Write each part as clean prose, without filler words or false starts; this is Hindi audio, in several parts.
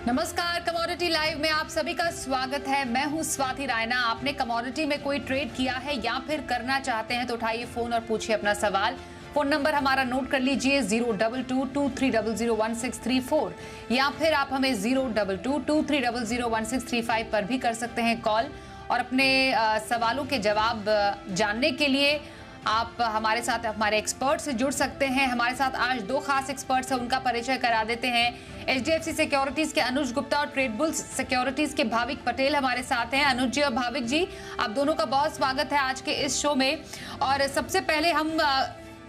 नमस्कार, कमोडिटी लाइव में आप सभी का स्वागत है। मैं हूं स्वाति रायना। आपने कमोडिटी में कोई ट्रेड किया है या फिर करना चाहते हैं तो उठाइए फोन और पूछिए अपना सवाल। फोन नंबर हमारा नोट कर लीजिए 02223001634 या फिर आप हमें 02223001635 पर भी कर सकते हैं कॉल। और अपने सवालों के जवाब जानने के लिए आप हमारे साथ हमारे एक्सपर्ट से जुड़ सकते हैं। हमारे साथ आज दो खास एक्सपर्ट्स हैं, उनका परिचय करा देते हैं। HDFC सिक्योरिटीज के अनुज गुप्ता और ट्रेडबुल्स सिक्योरिटीज के भाविक पटेल हमारे साथ हैं। अनुज जी और भाविक जी, आप दोनों का बहुत स्वागत है आज के इस शो में। और सबसे पहले हम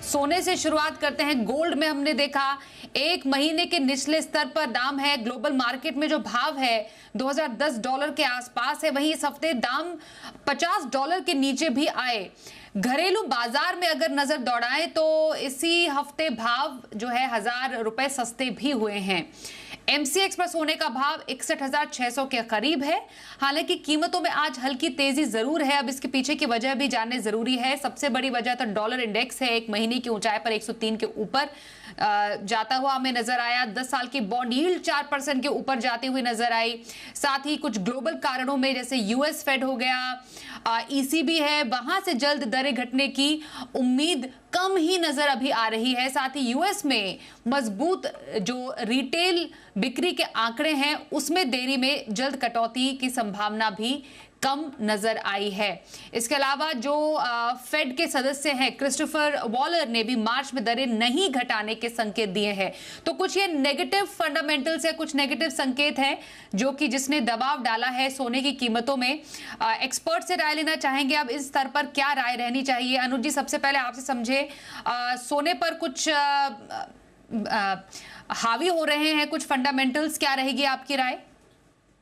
सोने से शुरुआत करते हैं। गोल्ड में हमने देखा एक महीने के निचले स्तर पर दाम है। ग्लोबल मार्केट में जो भाव है $2010 के आसपास है, वहीं इस हफ्ते दाम $50 के नीचे भी आए। घरेलू बाजार में अगर नजर दौड़ाएं तो इसी हफ्ते भाव जो है ₹1000 सस्ते भी हुए हैं। MCX पर सोने का भाव 61,600 के करीब है। हालांकि कीमतों में आज हल्की तेजी जरूर है। अब इसके पीछे की वजह भी जानने जरूरी है। सबसे बड़ी वजह तो डॉलर इंडेक्स है, एक महीने की ऊंचाई पर 103 के ऊपर जाता हुआ हमें नजर आया। 10 साल की बॉन्ड यील्ड 4% के ऊपर जाती हुई नजर आई। साथ ही कुछ ग्लोबल कारणों में जैसे US फेड हो गया, ECB है, वहां से जल्द दरें घटने की उम्मीद कम ही नजर अभी आ रही है। साथ ही US में मजबूत जो रिटेल बिक्री के आंकड़े हैं उसमें देरी में जल्द कटौती की संभावना भी कम नजर आई है। इसके अलावा जो फेड के सदस्य हैं क्रिस्टोफर वॉलर ने भी मार्च में दरें नहीं घटाने के संकेत दिए हैं। तो कुछ ये नेगेटिव फंडामेंटल्स है, कुछ नेगेटिव संकेत हैं जो कि जिसने दबाव डाला है सोने की कीमतों में। एक्सपर्ट से राय लेना चाहेंगे अब इस स्तर पर क्या राय रहनी चाहिए। अनुज जी, सबसे पहले आपसे समझे, सोने पर कुछ हावी हो रहे हैं कुछ फंडामेंटल्स, क्या रहेगी आपकी राय?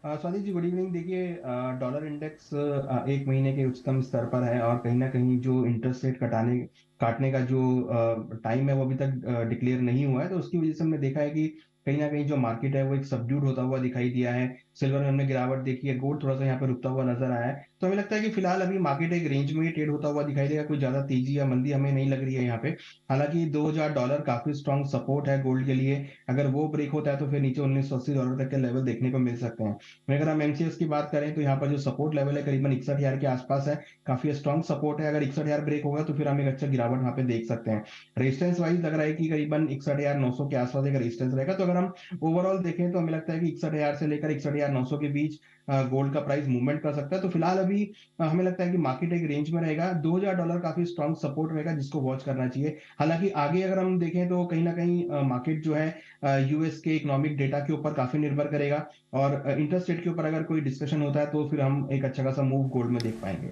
Swati ji, good evening. देखिए, डॉलर इंडेक्स एक महीने के उच्चतम स्तर पर है और कहीं ना कहीं जो इंटरेस्ट रेट काटने का जो टाइम है वो अभी तक डिक्लेयर नहीं हुआ है। तो उसकी वजह से हमने देखा है कि कहीं ना कहीं जो मार्केट है वो एक सबड्यूड होता हुआ दिखाई दिया है। सिल्वर में हमने गिरावट देखी है, गोल्ड थोड़ा सा यहाँ पे रुकता हुआ नजर आया है। तो हमें लगता है कि फिलहाल अभी मार्केट एक रेंज में ही ट्रेड होता हुआ दिखाई देगा। कोई ज्यादा तेजी या मंदी हमें नहीं लग रही है यहाँ पे। हालांकि $2000 काफी स्ट्रॉन्ग सपोर्ट है गोल्ड के लिए। अगर वो ब्रेक होता है तो फिर नीचे $1980 तक के लेवल देखने को मिल सकते हैं। अगर हम MCX की बात करें तो यहाँ पर जो सपोर्ट लेवल है करीबन 61,000 के आसपास है। काफी स्ट्रॉन्ग सपोर्ट है। अगर 61,000 ब्रेक होगा तो फिर हम एक अच्छा गिरावट वहां पे देख सकते हैं। रेजिस्टेंस वाइज लग रहा है कि करीबन 61,900 के आसपास एक रेजिस्टेंस रहेगा। तो अगर हम ओवरऑल देखें तो हमें लगता है कि 61,000 से लेकर 61,900 के बीच गोल्ड का प्राइस मूवमेंट कर सकता है। तो फिलहाल अभी हमें लगता है कि मार्केट एक रेंज में रहेगा। $2000 काफी स्ट्रॉन्ग सपोर्ट रहेगा जिसको वॉच करना चाहिए। हालांकि आगे अगर हम देखें तो कहीं ना कहीं मार्केट जो है US के इकोनॉमिक डेटा के ऊपर काफी निर्भर करेगा और इंटरेस्ट रेट के ऊपर अगर कोई डिस्कशन होता है तो फिर हम एक अच्छा खासा मूव गोल्ड में देख पाएंगे।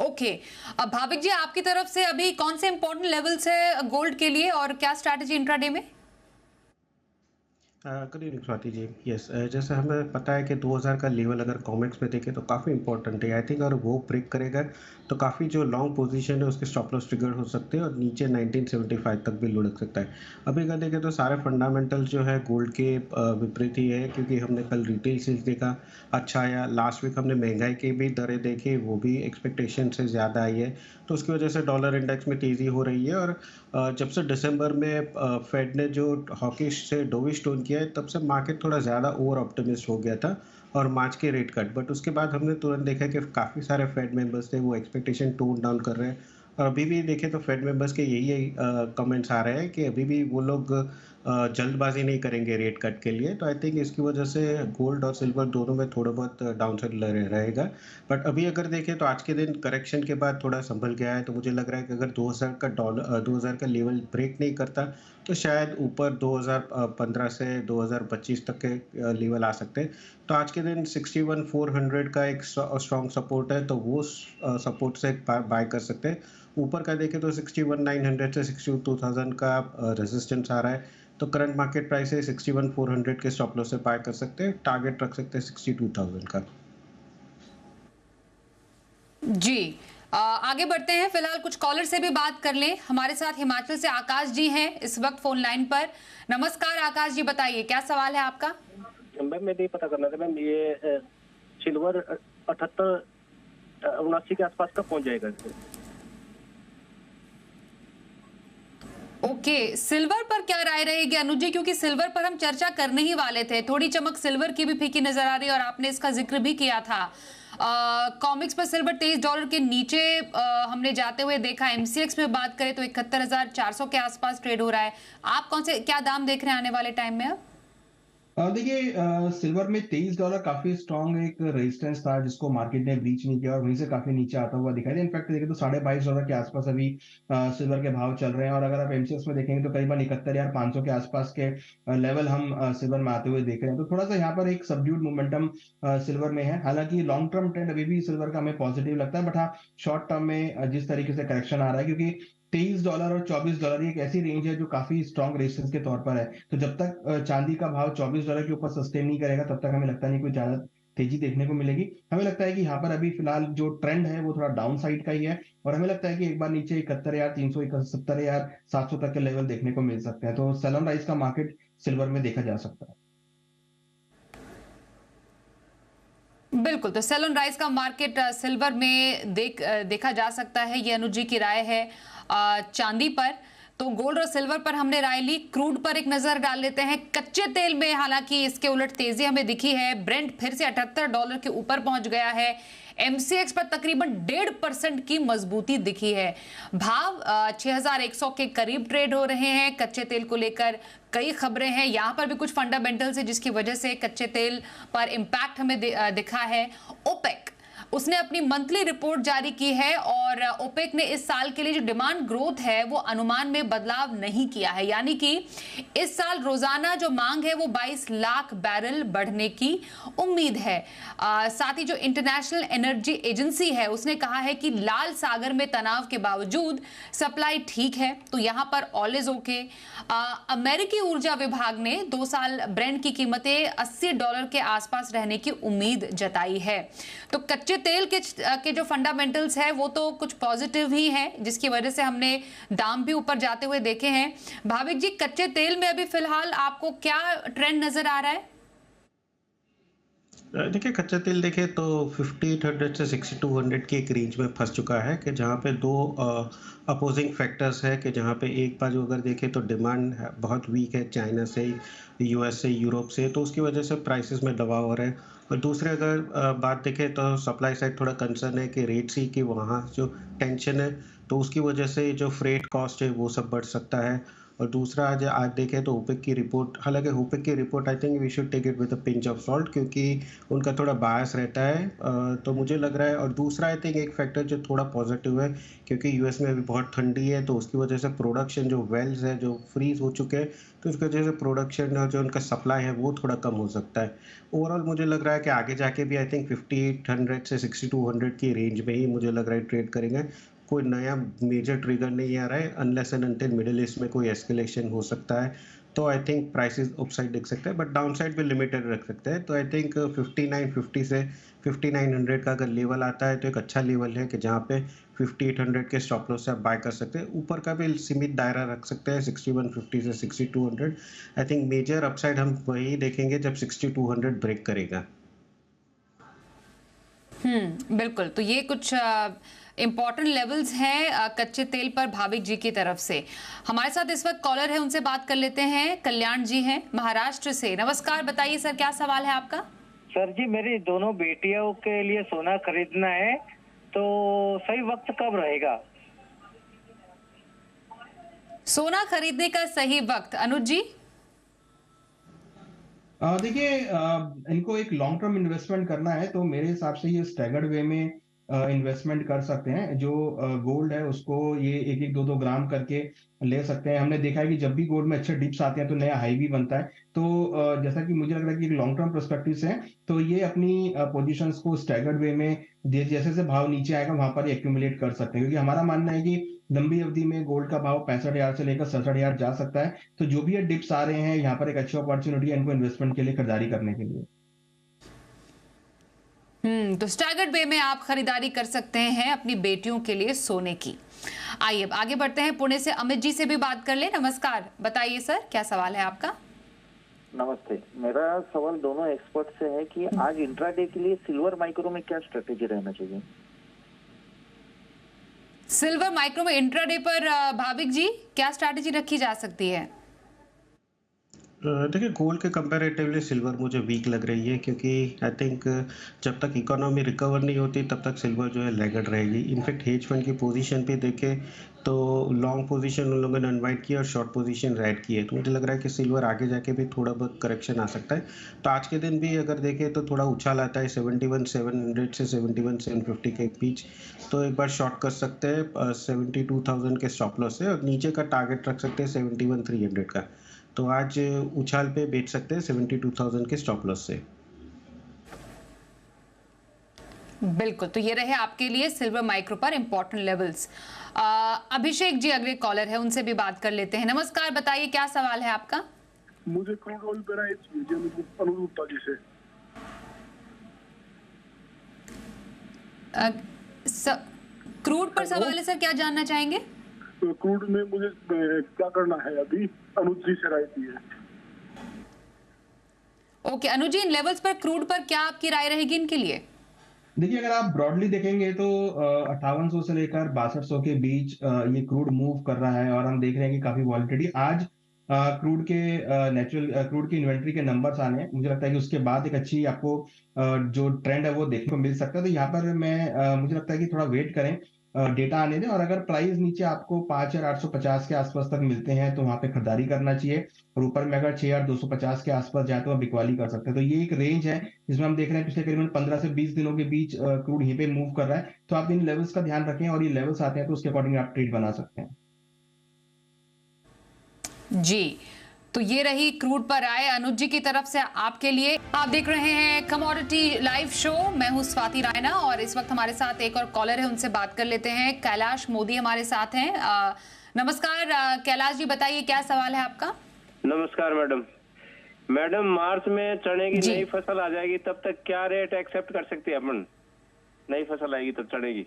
ओके। अब भाविक जी, आपकी तरफ से अभी कौन से इंपॉर्टेंट लेवल्स है गोल्ड के लिए और क्या स्ट्रैटेजी इंट्राडे में? Good evening Swati ji. Yes, जैसे हमें पता है कि 2000 का लेवल अगर कॉमेक्स में देखें तो काफ़ी इंपॉर्टेंट है। आई थिंक अगर वो ब्रेक करेगा तो काफ़ी जो लॉन्ग पोजीशन है उसके स्टॉप लॉस ट्रिगर हो सकते हैं और नीचे 1975 तक भी लुढ़क सकता है। अभी अगर देखें तो सारे फंडामेंटल्स जो है गोल्ड के विपरीत ही है, क्योंकि हमने कल रिटेल सेल्स देखा अच्छा आया। लास्ट वीक हमने महंगाई की भी दरें देखी, वो भी एक्सपेक्टेशन से ज़्यादा आई है। तो उसकी वजह से डॉलर इंडेक्स में तेज़ी हो रही है। और जब से दिसंबर में फेड ने जो हॉकिश से डोविश टोन किया है तब से मार्केट थोड़ा ज़्यादा ओवर ऑप्टिमिस्ट हो गया था और मार्च के रेट कट। बट उसके बाद हमने तुरंत देखा कि काफ़ी सारे फेड मेंबर्स थे वो एक्सपेक्टेशन टोन डाउन कर रहे हैं। और अभी भी देखें तो फेड मेंबर्स के यही कमेंट्स आ रहे हैं कि अभी भी वो लोग जल्दबाजी नहीं करेंगे रेट कट के लिए। तो आई थिंक इसकी वजह से गोल्ड और सिल्वर दोनों में थोड़ा बहुत डाउन साइड रहेगा। बट अभी अगर देखें तो आज के दिन करेक्शन के बाद थोड़ा संभल गया है। तो मुझे लग रहा है कि अगर 2000 का लेवल ब्रेक नहीं करता तो शायद ऊपर 2015 से 2025 तक के लेवल आ सकते हैं। तो आज के दिन 61,400 का एक स्ट्रॉन्ग सपोर्ट है, तो वो सपोर्ट से बाय कर सकते हैं। ऊपर का देखें तो 61,900 से 62,000 का रेजिस्टेंस आ रहा है। तो करंट मार्केट प्राइस है 61,400 के स्टॉप लॉस से बाय कर सकते हैं। टारगेट रख सकते हैं 62,000 का। जी, आगे बढ़ते हैं। फिलहाल कुछ कॉलर से भी बात कर लें। हमारे साथ हिमाचल से आकाश जी हैं इस वक्त फोन लाइन पर। नमस्कार आकाश जी, बताइए क्या सवाल है आपका? मैम, मैं ये पता करना था मैम, ये सिल्वर 78-79 के आसपास कब पहुंच जाएगा? ओके, सिल्वर पर क्या राय रहेगी अनुज जी, क्योंकि सिल्वर पर हम चर्चा करने ही वाले थे। थोड़ी चमक सिल्वर की भी फीकी नजर आ रही है और आपने इसका जिक्र भी किया था। कॉमिक्स पर सिल्वर $23 के नीचे हमने जाते हुए देखा। एमसीएक्स में बात करें तो 71,400 के आसपास ट्रेड हो रहा है। आप कौन से क्या दाम देख रहे हैं आने वाले टाइम में अब? देखिए, सिल्वर में $23 काफी स्ट्रॉन्ग एक रेजिस्टेंस था जिसको मार्केट ने ब्रीच नहीं किया और वहीं से काफी नीचे आता हुआ दिखाई दिया। इनफैक्ट देखें तो $22.5 के आसपास अभी सिल्वर के भाव चल रहे हैं और अगर आप एमसीएक्स में देखेंगे तो करीबन 71,500 के आसपास के लेवल हम सिल्वर में आते हुए देख रहे हैं। तो थोड़ा सा यहाँ पर एक सबड्यूड मोमेंटम सिल्वर में है। हालांकि लॉन्ग टर्म ट्रेंड अभी भी सिल्वर का हमें पॉजिटिव लगता है, बट हाँ, शॉर्ट टर्म में जिस तरीके से करेक्शन आ रहा है, क्योंकि $23 और $24 एक ऐसी रेंज है जो काफी स्ट्रॉन्ग रेजिस्टेंस के तौर पर है। तो जब तक चांदी का भाव $24 के ऊपर सस्टेन नहीं करेगा तब तक हमें लगता नहीं कोई ज्यादा तेजी देखने को मिलेगी। हमें लगता है कि यहाँ पर अभी फिलहाल जो ट्रेंड है वो थोड़ा डाउन साइड का ही है और हमें लगता है कि एक बार नीचे 71,300 71,700 तक के लेवल देखने को मिल सकते हैं। तो सेल ऑन राइज का मार्केट सिल्वर में देखा जा सकता है। बिल्कुल, तो सेल ऑन राइज का मार्केट सिल्वर में देखा जा सकता है। ये अनुज जी की राय है। चांदी पर तो गोल्ड और सिल्वर पर हमने राय ली। क्रूड पर एक नजर डाल लेते हैं। कच्चे तेल में हालांकि इसके उलट तेजी हमें दिखी है। ब्रेंट फिर से $78 के ऊपर पहुंच गया है। एमसीएक्स पर तकरीबन 1.5% की मजबूती दिखी है। भाव 6,100 के करीब ट्रेड हो रहे हैं। कच्चे तेल को लेकर कई खबरें हैं। यहां पर भी कुछ फंडामेंटल्स है जिसकी वजह से कच्चे तेल पर इंपैक्ट हमें दिखा है। ओपेक उसने अपनी मंथली रिपोर्ट जारी की है और ओपेक ने इस साल के लिए जो डिमांड ग्रोथ है वो अनुमान में बदलाव नहीं किया है, यानी कि इस साल रोजाना जो मांग है वो 22 लाख बैरल बढ़ने की उम्मीद है। साथ ही जो इंटरनेशनल एनर्जी एजेंसी है उसने कहा है कि लाल सागर में तनाव के बावजूद सप्लाई ठीक है, तो यहां पर ऑल इज ओके। अमेरिकी ऊर्जा विभाग ने 2 साल ब्रेंट की कीमतें $80 के आसपास रहने की उम्मीद जताई है। तो कच्चे तेल के जो फंडामेंटल्स है वो तो कुछ पॉजिटिव ही है जिसकी वजह से हमने दाम भी ऊपर जाते हुए देखे हैं। भाविक जी, कच्चे तेल में अभी फिलहाल आपको क्या ट्रेंड नजर आ रहा है? देखिए, कच्चा तेल देखें तो 5800 से 6200 की एक रेंज में फंस चुका है कि जहाँ पे दो अपोजिंग फैक्टर्स है कि जहाँ पे एक बाजू अगर देखें तो डिमांड बहुत वीक है चाइना से, यूएस से, यूरोप से, तो उसकी वजह से प्राइसेस में दबाव हो रहा है। और दूसरे अगर बात देखें तो सप्लाई साइड थोड़ा कंसर्न है कि रेट सी की वहाँ जो टेंशन है तो उसकी वजह से जो फ्रेट कॉस्ट है वो सब बढ़ सकता है। और दूसरा आज देखें तो ओपेक की रिपोर्ट, हालांकि ओपेक की report I think we should take it with a pinch of salt क्योंकि उनका थोड़ा बायस रहता है। तो मुझे लग रहा है। और दूसरा आई थिंक एक फैक्टर जो थोड़ा पॉजिटिव है क्योंकि यूएस में अभी बहुत ठंडी है तो उसकी वजह से प्रोडक्शन जो वेल्स है जो फ्रीज हो चुके हैं तो उसकी वजह से प्रोडक्शन और जो उनका सप्लाई है वो थोड़ा कम हो सकता है। ओवरऑल मुझे लग रहा है कि आगे जाके भी आई थिंक 5800 से 6200 की रेंज में ही मुझे लग रहा है ट्रेड करेंगे। कोई नया मेजर ट्रिगर नहीं आ रहा है unless and until middle east में कोई एस्केलेशन हो सकता है। तो आई थिंक प्राइसेस अपसाइड दिख सकता है बट डाउनसाइड भी लिमिटेड रख सकते हैं। तो आई थिंक 5950 से 5900 का अगर लेवल आता है तो एक अच्छा लेवल है कि जहाँ पे 5800 के स्टॉप लॉस से आप बाय कर सकते हैं। ऊपर का भी सीमित दायरा रख सकते हैं 6150 से 6200। आई थिंक मेजर अपसाइड हम वही देखेंगे जब 6200 ब्रेक करेगा। बिल्कुल, तो ये कुछ इंपॉर्टेंट लेवल्स हैं कच्चे तेल पर भाविक जी की तरफ से। हमारे साथ इस वक्त कॉलर है, उनसे बात कर लेते हैं। कल्याण जी हैं महाराष्ट्र से। नमस्कार, बताइए सर क्या सवाल है आपका? सर जी, मेरी दोनों बेटियों के लिए सोना खरीदना है तो सही वक्त कब रहेगा? सोना खरीदने का सही वक्त अनुज जी? देखिए, इनको एक लॉन्ग टर्म इन्वेस्टमेंट करना है तो मेरे हिसाब से ये स्टैगर्ड वे में इन्वेस्टमेंट कर सकते हैं। जो गोल्ड है उसको ये 1-1 2-2 ग्राम करके ले सकते हैं। हमने देखा है कि जब भी गोल्ड में अच्छे डिप्स आते हैं तो नया हाई भी बनता है। तो जैसा कि मुझे लग रहा है कि एक लॉन्ग टर्म पर्सपेक्टिव से है तो ये अपनी पोजीशंस को स्टैगर्ड वे में जैसे जैसे भाव नीचे आएगा वहां पर एक्यूमुलेट कर सकते हैं, क्योंकि हमारा मानना है कि लंबी अवधि में गोल्ड का भाव 65,000 से लेकर 67,000 जा सकता है। तो जो भी ये डिप्स आ रहे हैं यहाँ पर एक अच्छी अपॉर्चुनिटी है इनको इन्वेस्टमेंट के लिए खरीदारी करने के लिए। तो स्टैगर्ड वे में आप खरीदारी कर सकते हैं अपनी बेटियों के लिए सोने की। आइए अब आगे बढ़ते हैं, पुणे से अमित जी से भी बात कर ले। नमस्कार, बताइए सर क्या सवाल है आपका? नमस्ते, मेरा सवाल दोनों एक्सपर्ट से है कि आज इंट्राडे के लिए सिल्वर माइक्रो में क्या स्ट्रेटेजी रहना चाहिए? सिल्वर माइक्रो में इंट्राडे पर भाविक जी क्या स्ट्रैटेजी रखी जा सकती है? देखिए गोल्ड के कंपैरेटिवली सिल्वर मुझे वीक लग रही है क्योंकि आई थिंक जब तक इकोनॉमी रिकवर नहीं होती तब तक सिल्वर जो है लैगर्ड रहेगी। इनफैक्ट हेज फंड की पोजीशन पे देखें तो लॉन्ग पोजीशन उन लोगों ने अनवाइंड की और शॉर्ट पोजीशन ऐड की है, तो मुझे लग रहा है कि सिल्वर आगे जाके भी थोड़ा बहुत करेक्शन आ सकता है। तो आज के दिन भी अगर देखें तो थोड़ा उछाल आता है 71,700 से 71,750 के बीच, तो एक बार शॉर्ट कर सकते हैं 72,000 के स्टॉप लॉस से और नीचे का टारगेट रख सकते हैं 71,300 का। तो आज उछाल पे बेच सकते हैं 72,000 के स्टॉप लॉस से। बिल्कुल, तो ये रहे आपके लिए सिल्वर माइक्रो पर इंपॉर्टेंट लेवल्स। अभिषेक जी अगले कॉलर है, उनसे भी बात कर लेते हैं। नमस्कार, बताइए क्या सवाल है आपका? मुझे क्रूड ऑयल पे राइट कीजिए अनुरूपता जी से। क्रूड पर सवाल है सर, क्या जानना चाहेंगे? तो क्रूड में मुझे क्या करना है अभी, अनुज जी से राय दी है। ओके अनुज जी, इन लेवल्स पर क्रूड पर क्या आपकी राय रहेगी इनके लिए? देखिए, अगर आप ब्रॉडली देखेंगे तो 5800 से लेकर 6200 के बीच ये क्रूड मूव कर रहा है और हम देख रहे हैं कि काफी वॉलिटिलिटी आज क्रूड के क्रूड की इन्वेंट्री के नंबर्स आने हैं। मुझे लगता है कि उसके बाद एक अच्छी आपको जो ट्रेंड है वो देखने को मिल सकता है। तो यहाँ पर मुझे लगता है कि थोड़ा वेट करें, डेटा आने दें, और अगर प्राइस नीचे आपको 5,850 के आसपास तक मिलते हैं तो वहां पे खरीदारी करना चाहिए, और ऊपर में अगर 6,250 के आसपास जाए तो आप बिकवाली कर सकते हैं। तो ये एक रेंज है जिसमें हम देख रहे हैं पिछले करीबन 15 से 20 दिनों के बीच क्रूड यहीं पे मूव कर रहा है। तो आप इन लेवल्स का ध्यान रखें और ये लेवल्स आते हैं तो उसके अकॉर्डिंग आप ट्रेड बना सकते हैं। जी, तो ये रही क्रूड पर आए अनुज जी की तरफ से आपके लिए। आप देख रहे हैं कमोडिटी लाइव शो, मैं हूं स्वाति रायना और इस वक्त हमारे साथ एक और कॉलर है, उनसे बात कर लेते हैं। कैलाश मोदी हमारे साथ हैं। नमस्कार कैलाश जी, बताइए क्या सवाल है आपका? नमस्कार मैडम, मार्च में चने की जी। नई फसल आ जाएगी, तब तक क्या रेट एक्सेप्ट कर सकते हैं अपन? नई फसल आएगी तब चने की।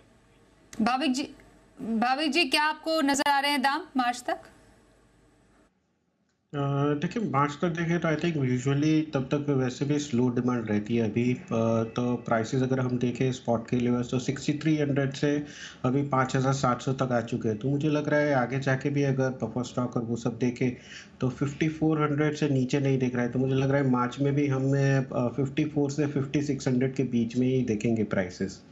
भाविक जी क्या आपको नजर आ रहे हैं दाम मार्च तक? देखिए मार्च तक देखें तो आई थिंक यूजुअली तब तक वैसे भी स्लो डिमांड रहती है अभी। तो प्राइसेस अगर हम देखें स्पॉट के लेवल तो 6300 से अभी 5700 तक आ चुके हैं। तो मुझे लग रहा है आगे जाके भी अगर बफर स्टॉक और वो सब देखें तो 5400 से नीचे नहीं दिख रहा है। तो मुझे लग रहा है मार्च में भी हमें 54 से 5600 के बीच में ही देखेंगे प्राइसेस।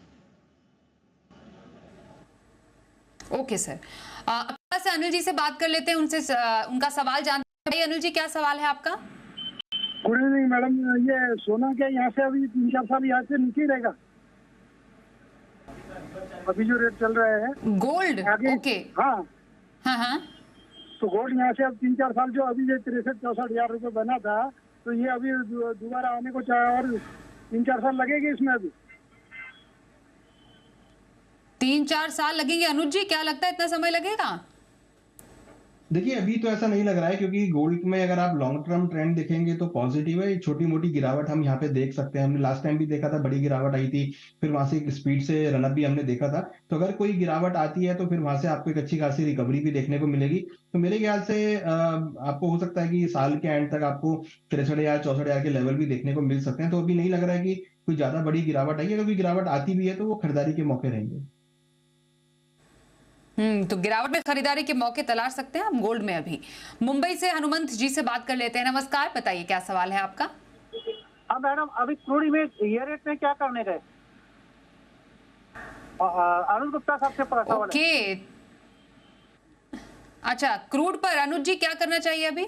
ओके सर, से अनिल जी से बात कर लेते हैं, उनसे उनका सवाल जानते हैं। भाई अनिल जी क्या सवाल है आपका? गुड इवनिंग मैडम, ये सोना क्या यहाँ से अभी 3-4 साल यहाँ से नीचे ही रहेगा अभी जो रेट चल रहा है? गोल्ड? आगे ओके, हाँ हाँ, तो गोल्ड यहाँ से अब 3-4 साल जो अभी जो 63-64 हजार रुपये बना था, तो ये अभी दोबारा आने को चाहे और 3-4 साल लगेगी इसमें अभी? 3-4 साल लगेंगे अनुज जी, क्या लगता है इतना समय लगेगा? देखिए, अभी तो ऐसा नहीं लग रहा है क्योंकि गोल्ड में अगर आप लॉन्ग टर्म ट्रेंड देखेंगे तो पॉजिटिव है। छोटी मोटी गिरावट हम यहाँ पे देख सकते हैं, हमने लास्ट टाइम भी देखा था, बड़ी गिरावट आई थी, फिर वहां से एक स्पीड से रनअप भी हमने देखा था। तो अगर कोई गिरावट आती है तो फिर वहां से आपको एक अच्छी खासी रिकवरी भी देखने को मिलेगी। तो मेरे ख्याल से आपको हो सकता है कि साल के एंड तक आपको 63,000 64,000 के लेवल भी देखने को मिल सकते हैं। तो अभी नहीं लग रहा है कि कोई ज्यादा बड़ी गिरावट आई है। अगर कोई गिरावट आती भी है तो वो खरीदारी के मौके रहेंगे। तो गिरावट में खरीदारी के मौके तलाश सकते हैं हम गोल्ड में। अभी मुंबई से हनुमंत जी से बात कर लेते हैं। नमस्कार, बताइए क्या सवाल है आपका? हाँ मैडम, अभी क्रूड में ईयर रेट में क्या करने गए? अनुज गुप्ता साहब से पूरा सवाल है। ओके, अच्छा, क्रूड पर अनुज जी क्या करना चाहिए अभी?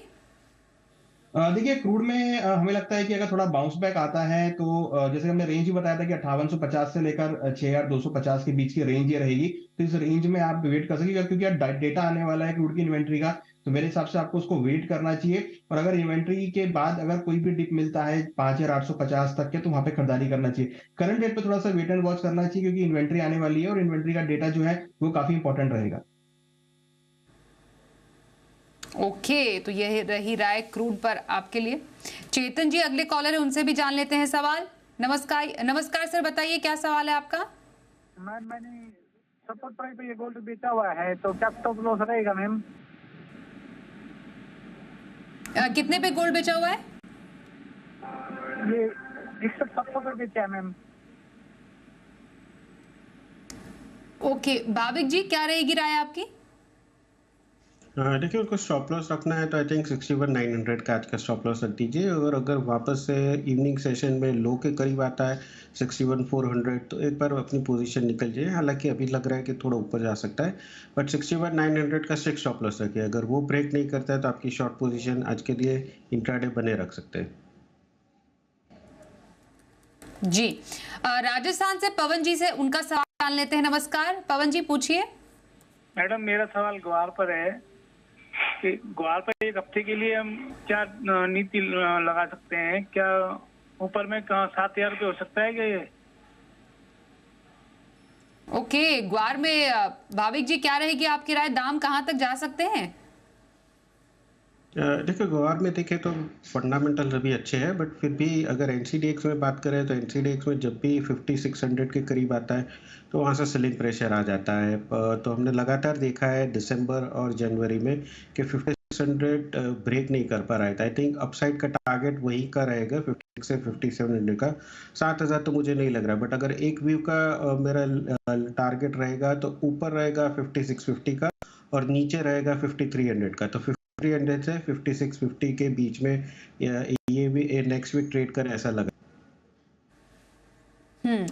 देखिए, क्रूड में हमें लगता है कि अगर थोड़ा बाउंस बैक आता है तो जैसे हमने रेंज ही बताया था कि 5850 से लेकर 6250 के बीच की रेंज ये रहेगी। तो इस रेंज में आप वेट कर सकेंगे क्योंकि डेटा आने वाला है क्रूड की इन्वेंट्री का। तो मेरे हिसाब से आपको उसको वेट करना चाहिए, और अगर इन्वेंट्री के बाद अगर कोई भी डिप मिलता है 5850 तक के तो वहां पे खरीदारी करना चाहिए। करंट रेट पे थोड़ा सा वेट एंड वॉच करना चाहिए क्योंकि इन्वेंट्री आने वाली है और इन्वेंट्री का डेटा जो है वो काफी इंपॉर्टेंट रहेगा। ओके, तो यह रही राय क्रूड पर आपके लिए। चेतन जी अगले कॉलर है, उनसे भी जान लेते हैं सवाल। नमस्कार सर, बताइए क्या सवाल है आपका? मैम, मैंने सपोर्ट प्राइस पे ये गोल्ड बेचा हुआ है, तो क्या स्टॉप लॉस रहेगा मैम? कितने पे गोल्ड बेचा हुआ है? ये 61-700 पे बेचा है मैम। ओके भाविक जी, क्या रहेगी राय आपकी? देखिए उनको स्टॉप लॉस रखना है तो आई थिंक 61,900 का आज का स्टॉप लॉस रख दीजिए, और अगर वापस से इवनिंग सेशन में लो के करीब आता है 61,400 तो एक बार अपनी पोजीशन निकल जाए। हालांकि अभी लग रहा है कि थोड़ा ऊपर जा सकता है, बट 61,900 का स्ट्रिक्ट स्टॉप लॉस रखिए। अगर वो ब्रेक नहीं करता है तो आपकी शॉर्ट पोजीशन आज के लिए इंट्राडे बने रख सकते हैं। जी, राजस्थान से पवन जी से उनका सवाल जान लेते हैं। नमस्कार पवन जी, पूछिए। मैडम मेरा सवाल ग्वार पर है कि ग्वार पर एक हफ्ते के लिए हम क्या नीति लगा सकते हैं? क्या ऊपर में 7,000 रुपये हो सकता है क्या ये? ओके, ग्वार में भाविक जी क्या रहेगी आपकी राय? दाम कहां तक जा सकते हैं? देखिए ग्वार में देखें तो फंडामेंटल अभी अच्छे हैं, बट फिर भी अगर एनसीडीएक्स में बात करें तो एनसीडीएक्स में जब भी 5600 के करीब आता है तो वहाँ से सेलिंग प्रेशर आ जाता है। तो हमने लगातार देखा है दिसंबर और जनवरी में कि 5600 ब्रेक नहीं कर पा रहा है। आई थिंक अपसाइड का टारगेट वही का रहेगा 56 से 5700 का। 7000 तो मुझे नहीं लग रहा, बट अगर एक व्यू का मेरा टारगेट रहेगा तो ऊपर रहेगा 5650 का और नीचे रहेगा 5300 का। तो 300 से 5650 के बीच में ये भी नेक्स्ट वीक ट्रेड कर ऐसा लगा।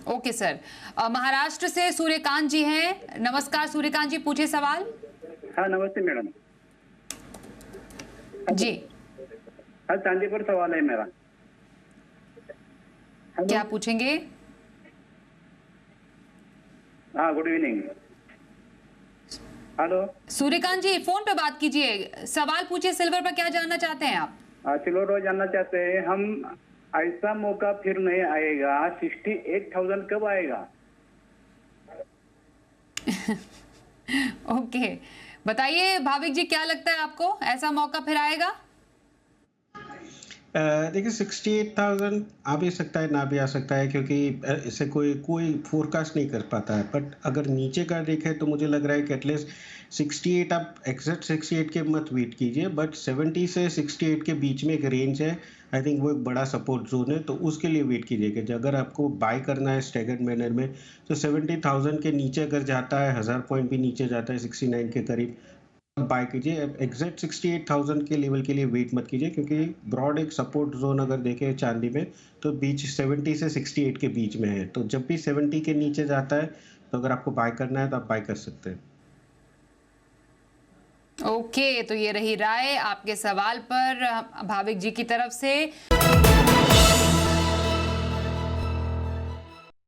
Okay sir. महाराष्ट्र से सूर्यकांत जी हैं। नमस्कार सूर्यकांत जी, पूछे सवाल। हाँ नमस्ते मैडम जी, हाँ चांदी पर सवाल है मेरा। क्या पूछेंगे? हाँ गुड इवनिंग। हेलो सूर्यकांत जी, फोन पे बात कीजिए, सवाल पूछिए। सिल्वर पर क्या जानना चाहते हैं आप? सिल्वर रोज जानना चाहते हैं हम, ऐसा मौका फिर नहीं आएगा। 68,000 कब आएगा? ओके, बताइए भाविक जी, क्या लगता है आपको, ऐसा मौका फिर आएगा? देखिए 68,000 आ भी सकता है, ना भी आ सकता है, क्योंकि इसे कोई फोरकास्ट नहीं कर पाता है। बट अगर नीचे का देखें तो मुझे लग रहा है कि एटलीस्ट 68, आप एग्जैक्ट 68 के मत वेट कीजिए, बट 70 से 68 के बीच में एक रेंज है। आई थिंक वो एक बड़ा सपोर्ट जोन है, तो उसके लिए वेट कीजिए कि अगर आपको बाय करना है स्टैगर्ड मैनर में तो 70,000 के नीचे अगर जाता है, 1000 पॉइंट भी नीचे जाता है 69 के करीब, बाय कीजिए। एग्जैक्ट 68,000 के लेवल के लिए वेट मत कीजिए, क्योंकि ब्रॉड एक सपोर्ट जोन अगर देखें चांदी में तो बीच 70 से 68 के बीच में है। तो जब भी 70 के नीचे जाता है तो अगर आपको बाय करना है तो आप बाय कर सकते हैं। ओके, तो ये रही राय आपके सवाल पर भाविक जी की तरफ से।